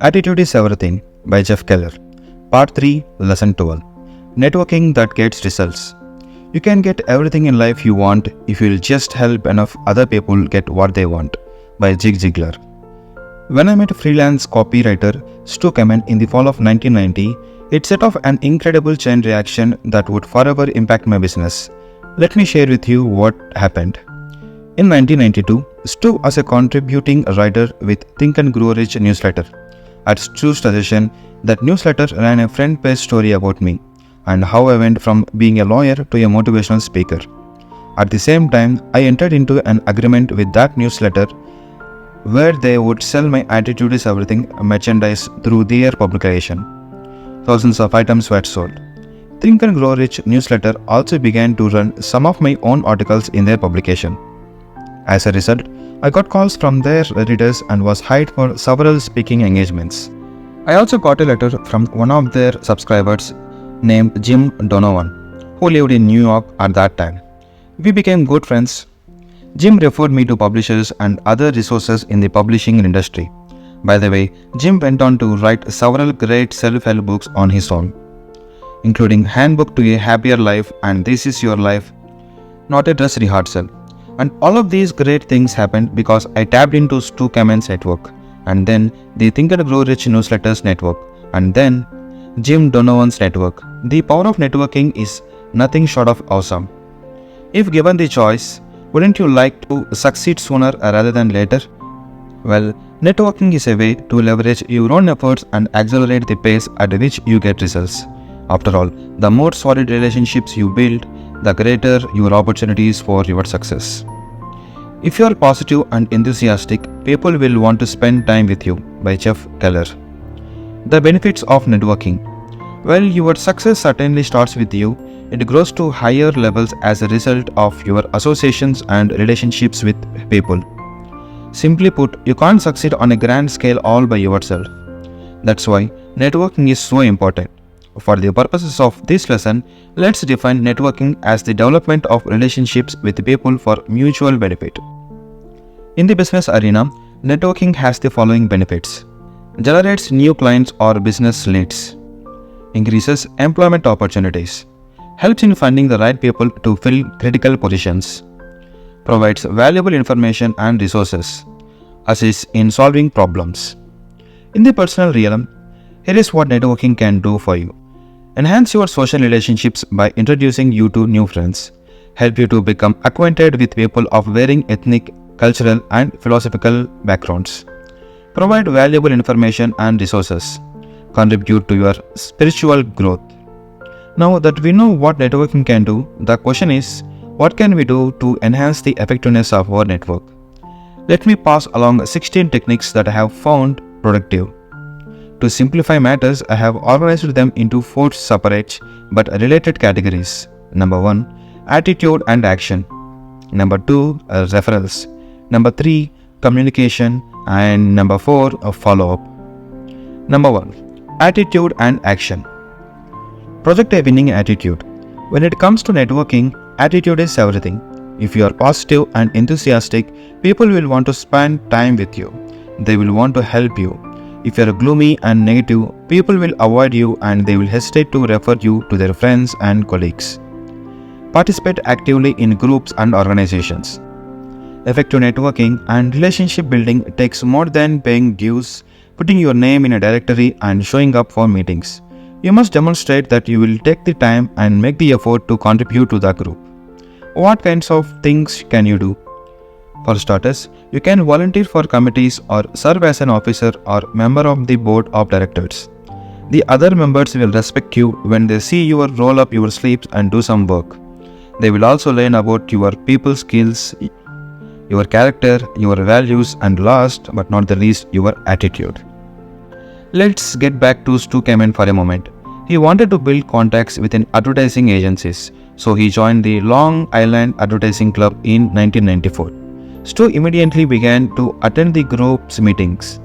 Attitude is Everything by Keller. Part 3, Lesson 12. Networking that gets results. You can get everything in life you want if you'll just help enough other people get what they want by Zig Ziglar. When I met freelance copywriter Stu Kamen in the fall of 1990, it set off an incredible chain reaction that would forever impact my business. Let me share with you what happened. In 1992, Stu was a contributing writer with Think and Grow Rich newsletter. At Stu's suggestion, that newsletter ran a front page story about me and how I went from being a lawyer to a motivational speaker. At the same time, I entered into an agreement with that newsletter where they would sell my Attitude is Everything merchandise through their publication. Thousands of items were sold. Think and Grow Rich newsletter also began to run some of my own articles in their publication. As a result, I got calls from their readers and was hired for several speaking engagements. I also got a letter from one of their subscribers named Jim Donovan, who lived in New York at that time. We became good friends. Jim referred me to publishers and other resources in the publishing industry. By the way, Jim went on to write several great self-help books on his own, including Handbook to a Happier Life and This Is Your Life, Not a Dress Rehearsal. And all of these great things happened because I tapped into Stu Kamen's network, and then the Think and Grow Rich newsletters network, and then Jim Donovan's network. The power of networking is nothing short of awesome. If given the choice, wouldn't you like to succeed sooner rather than later? Well, networking is a way to leverage your own efforts and accelerate the pace at which you get results. After all, the more solid relationships you build, the greater your opportunities for your success. If you are positive and enthusiastic, people will want to spend time with you by Keller. The benefits of networking. Well, your success certainly starts with you. It grows to higher levels as a result of your associations and relationships with people. Simply put, you can't succeed on a grand scale all by yourself. That's why networking is so important. For the purposes of this lesson, let's define networking as the development of relationships with people for mutual benefit. In the business arena, networking has the following benefits. Generates new clients or business leads. Increases employment opportunities. Helps in finding the right people to fill critical positions. Provides valuable information and resources. Assists in solving problems. In the personal realm, here is what networking can do for you. Enhance your social relationships by introducing you to new friends. Help you to become acquainted with people of varying ethnic, cultural, and philosophical backgrounds. Provide valuable information and resources. Contribute to your spiritual growth. Now that we know what networking can do, the question is, what can we do to enhance the effectiveness of our network? Let me pass along 16 techniques that I have found productive. To simplify matters, I have organized them into 4 separate but related categories. Number 1, attitude and action. Number 2, referrals. Number 3, communication. And number 4, follow-up. Number 1, attitude and action. Project a winning attitude. When it comes to networking, attitude is everything. If you are positive and enthusiastic, people will want to spend time with you. They will want to help you. If you are gloomy and negative, people will avoid you and they will hesitate to refer you to their friends and colleagues. Participate actively in groups and organizations. Effective networking and relationship building takes more than paying dues, putting your name in a directory and showing up for meetings. You must demonstrate that you will take the time and make the effort to contribute to the group. What kinds of things can you do? For starters, you can volunteer for committees or serve as an officer or member of the board of directors. The other members will respect you when they see you roll up your sleeves and do some work. They will also learn about your people skills, your character, your values, and last but not the least, your attitude. Let's get back to Stu Kamen for a moment. He wanted to build contacts within advertising agencies, so he joined the Long Island Advertising Club in 1994. Stu immediately began to attend the group's meetings.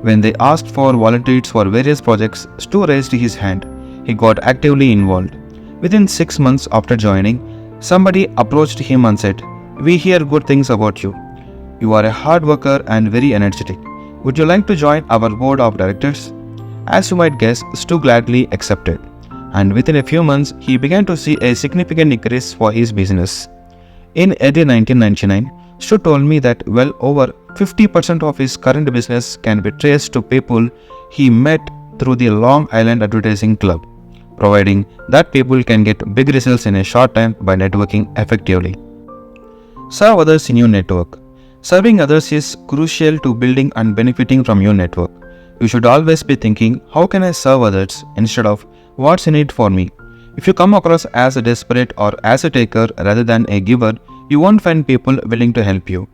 When they asked for volunteers for various projects, Stu raised his hand. He got actively involved. Within 6 months after joining, somebody approached him and said, "We hear good things about you. You are a hard worker and very energetic. Would you like to join our board of directors? As you might guess, Stu gladly accepted. And within a few months, he began to see a significant increase for his business. In early 1999, Stu told me that well over 50% of his current business can be traced to people he met through the Long Island Advertising Club, providing that people can get big results in a short time by networking effectively. Serve others in your network. Serving others is crucial to building and benefiting from your network. You should always be thinking, how can I serve others instead of what's in it for me? If you come across as a desperate or as a taker rather than a giver, you won't find people willing to help you.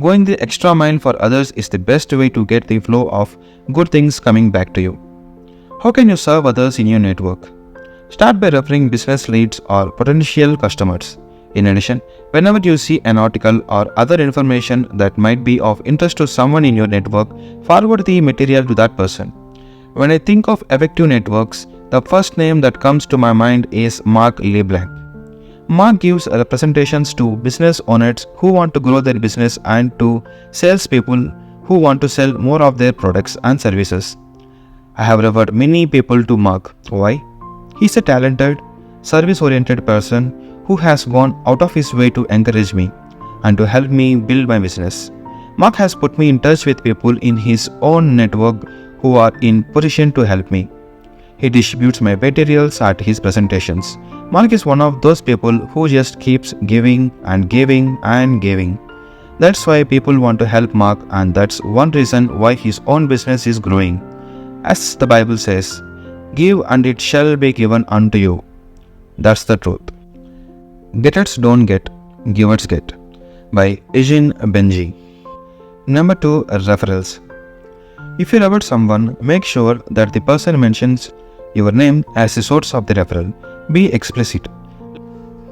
Going the extra mile for others is the best way to get the flow of good things coming back to you. How can you serve others in your network? Start by referring business leads or potential customers. In addition, whenever you see an article or other information that might be of interest to someone in your network, forward the material to that person. When I think of effective networks, the first name that comes to my mind is Mark LeBlanc. Mark gives representations to business owners who want to grow their business and to salespeople who want to sell more of their products and services. I have referred many people to Mark. Why? He's a talented, service-oriented person who has gone out of his way to encourage me and to help me build my business. Mark has put me in touch with people in his own network who are in position to help me. He distributes my materials at his presentations. Mark is one of those people who just keeps giving and giving and giving. That's why people want to help Mark, and that's one reason why his own business is growing. As the Bible says, "Give and it shall be given unto you." That's the truth. Getters don't get, givers get, by Eugene Benji. Number 2. Referrals. If you refer someone, make sure that the person mentions your name as the source of the referral. Be explicit.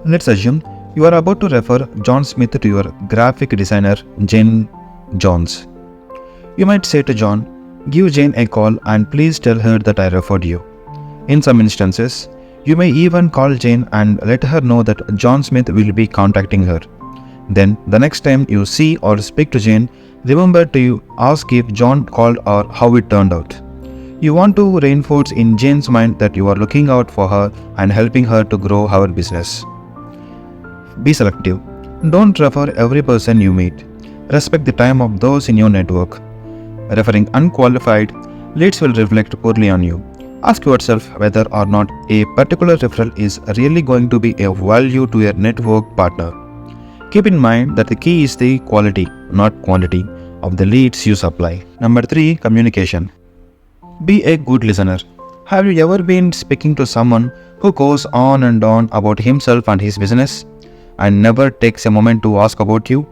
Let's assume you are about to refer John Smith to your graphic designer Jane Jones. You might say to John, "Give Jane a call and please tell her that I referred you." In some instances, you may even call Jane and let her know that John Smith will be contacting her. Then, the next time you see or speak to Jane, remember to ask if John called or how it turned out. You want to reinforce in Jane's mind that you are looking out for her and helping her to grow her business. Be selective. Don't refer every person you meet. Respect the time of those in your network. Referring unqualified leads will reflect poorly on you. Ask yourself whether or not a particular referral is really going to be a value to your network partner. Keep in mind that the key is the quality, not quantity, of the leads you supply. Number 3. Communication. Be a good listener. Have you ever been speaking to someone who goes on and on about himself and his business and never takes a moment to ask about you?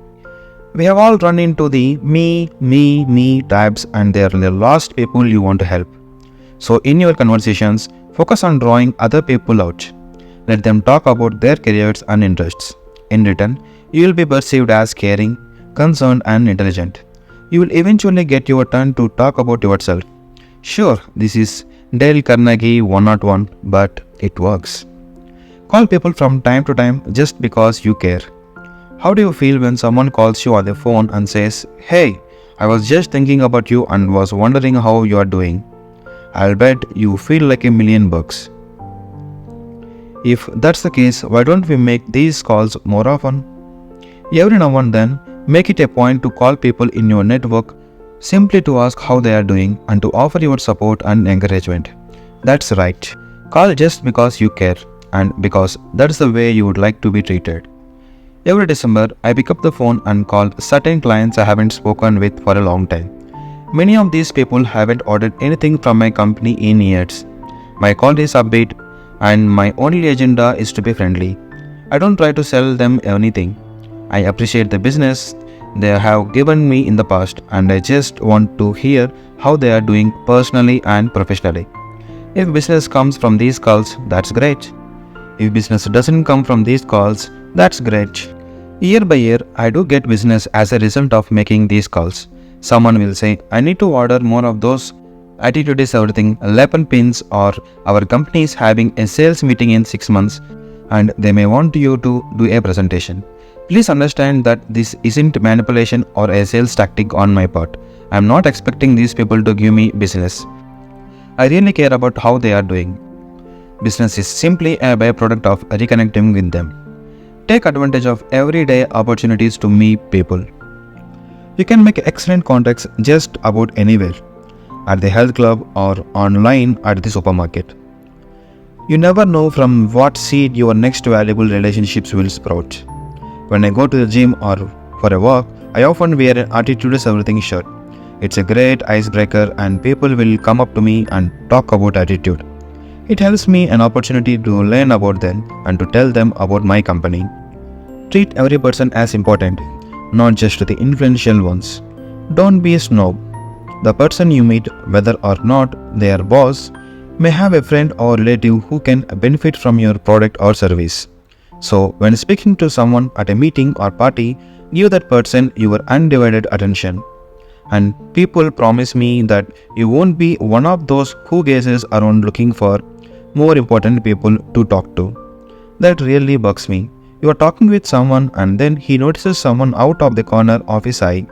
We have all run into the me types, and they are the last people you want to help. So in your conversations, focus on drawing other people out. Let them talk about their careers and interests. In return, you will be perceived as caring, concerned and intelligent. You will eventually get your turn to talk about yourself. Sure, this is Dale Carnegie 101, but it works. Call people from time to time just because you care. How do you feel when someone calls you on the phone and says, "Hey, I was just thinking about you and was wondering how you are doing"? I'll bet you feel like $1,000,000. If that's the case, why don't we make these calls more often? Every now and then, make it a point to call people in your network simply to ask how they are doing and to offer your support and encouragement. That's right. Call just because you care and because that's the way you would like to be treated. Every December, I pick up the phone and call certain clients I haven't spoken with for a long time. Many of these people haven't ordered anything from my company in years. My call is upbeat and my only agenda is to be friendly. I don't try to sell them anything. I appreciate the business they have given me in the past, and I just want to hear how they are doing personally and professionally. If business comes from these calls, that's great. If business doesn't come from these calls, that's great. Year by year, I do get business as a result of making these calls. Someone will say, "I need to order more of those attitude is everything lapel pins," or "Our company is having a sales meeting in 6 months and they may want you to do a presentation." Please understand that this isn't manipulation or a sales tactic on my part. I'm not expecting these people to give me business. I really care about how they are doing. Business is simply a byproduct of reconnecting with them. Take advantage of everyday opportunities to meet people. You can make excellent contacts just about anywhere, at the health club or online at the supermarket. You never know from what seed your next valuable relationships will sprout. When I go to the gym or for a walk, I often wear an Attitude is Everything shirt. It's a great icebreaker and people will come up to me and talk about attitude. It helps me an opportunity to learn about them and to tell them about my company. Treat every person as important, not just the influential ones. Don't be a snob. The person you meet, whether or not they are boss, may have a friend or relative who can benefit from your product or service. So, when speaking to someone at a meeting or party, give that person your undivided attention. And people promise me that you won't be one of those who gazes around looking for more important people to talk to. That really bugs me. You are talking with someone and then he notices someone out of the corner of his eye,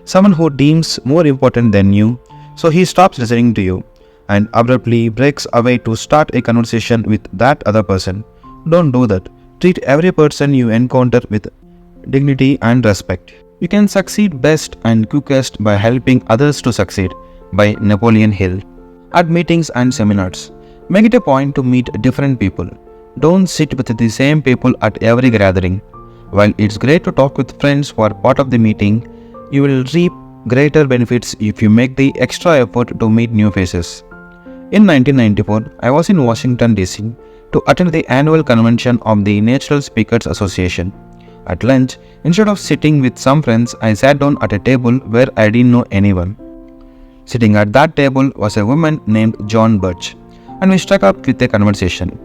someone who deems more important than you, so he stops listening to you and abruptly breaks away to start a conversation with that other person. Don't do that. Treat every person you encounter with dignity and respect. You can succeed best and quickest by helping others to succeed, by Napoleon Hill. At meetings and seminars, make it a point to meet different people. Don't sit with the same people at every gathering. While it's great to talk with friends who are part of the meeting, you will reap greater benefits if you make the extra effort to meet new faces. In 1994, I was in Washington, D.C. to attend the annual convention of the Natural Speakers Association. At lunch, instead of sitting with some friends, I sat down at a table where I didn't know anyone. Sitting at that table was a woman named John Birch, and we struck up with a conversation.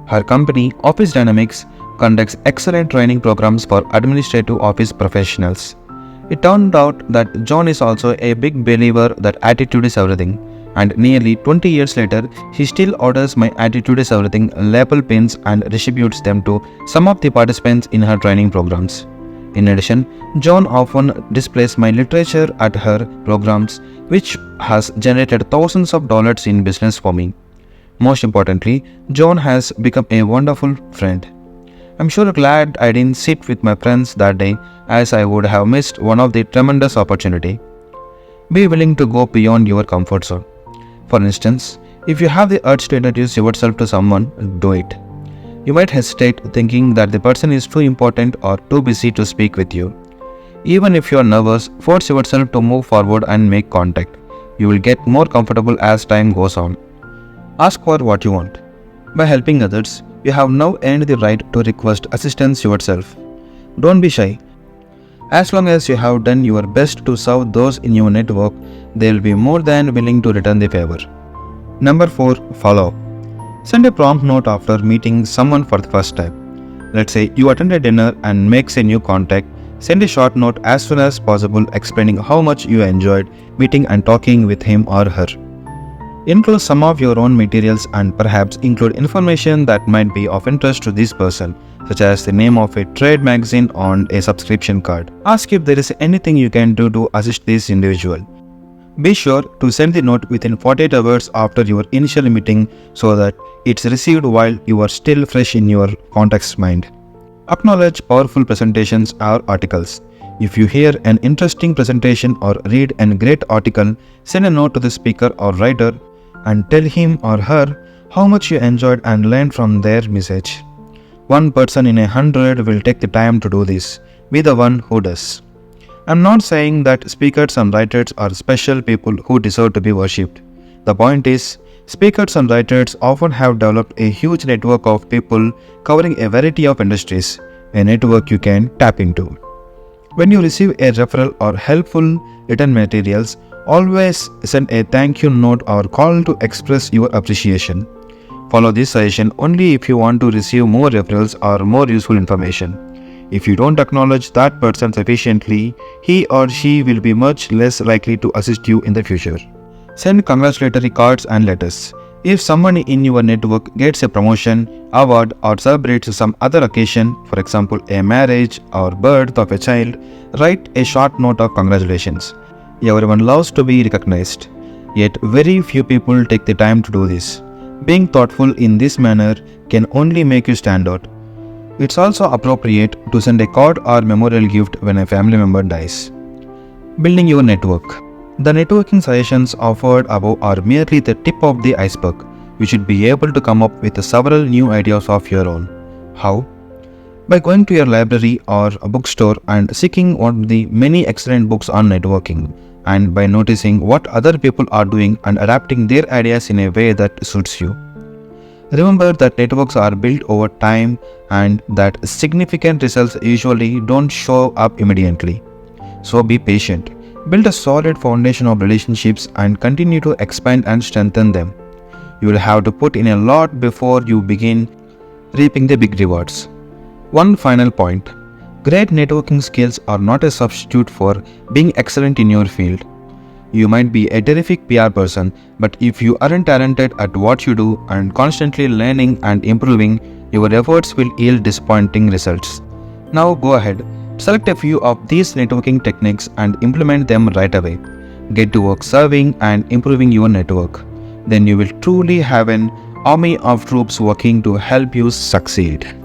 Her company, Office Dynamics, conducts excellent training programs for administrative office professionals. It turned out that John is also a big believer that attitude is everything, and nearly 20 years later, he still orders my Attitude is Everything lapel pins and distributes them to some of the participants in her training programs. In addition, John often displays my literature at her programs, which has generated thousands of dollars in business for me. Most importantly, John has become a wonderful friend. I'm sure glad I didn't sit with my friends that day, as I would have missed one of the tremendous opportunity. Be willing to go beyond your comfort zone. For instance, if you have the urge to introduce yourself to someone, do it. You might hesitate thinking that the person is too important or too busy to speak with you. Even if you are nervous, force yourself to move forward and make contact. You will get more comfortable as time goes on. Ask for what you want. By helping others, you have now earned the right to request assistance yourself. Don't be shy. As long as you have done your best to serve those in your network, they will be more than willing to return the favor. Number 4. Follow up. Send a prompt note after meeting someone for the first time. Let's say you attend a dinner and makes a new contact. Send a short note as soon as possible explaining how much you enjoyed meeting and talking with him or her. Include some of your own materials and perhaps include information that might be of interest to this person, such as the name of a trade magazine on a subscription card. Ask if there is anything you can do to assist this individual. Be sure to send the note within 48 hours after your initial meeting so that it's received while you are still fresh in your contact's mind. Acknowledge powerful presentations or articles. If you hear an interesting presentation or read a great article, send a note to the speaker or writer and tell him or her how much you enjoyed and learned from their message. One person in 100 will take the time to do this. Be the one who does. I'm not saying that speakers and writers are special people who deserve to be worshipped. The point is, speakers and writers often have developed a huge network of people covering a variety of industries, a network you can tap into. When you receive a referral or helpful written materials, always send a thank you note or call to express your appreciation. Follow this suggestion only if you want to receive more referrals or more useful information. If you don't acknowledge that person sufficiently, he or she will be much less likely to assist you in the future. Send congratulatory cards and letters. If someone in your network gets a promotion, award, or celebrates some other occasion, for example a marriage or birth of a child, write a short note of congratulations. Everyone loves to be recognized, yet very few people take the time to do this. Being thoughtful in this manner can only make you stand out. It's also appropriate to send a card or memorial gift when a family member dies. Building your network. The networking suggestions offered above are merely the tip of the iceberg. You should be able to come up with several new ideas of your own. How? By going to your library or a bookstore and seeking one of the many excellent books on networking, and by noticing what other people are doing and adapting their ideas in a way that suits you. Remember that networks are built over time and that significant results usually don't show up immediately. So be patient. Build a solid foundation of relationships and continue to expand and strengthen them. You will have to put in a lot before you begin reaping the big rewards. One final point. Great networking skills are not a substitute for being excellent in your field. You might be a terrific PR person, but if you aren't talented at what you do and constantly learning and improving, your efforts will yield disappointing results. Now go ahead, select a few of these networking techniques and implement them right away. Get to work serving and improving your network. Then you will truly have an army of troops working to help you succeed.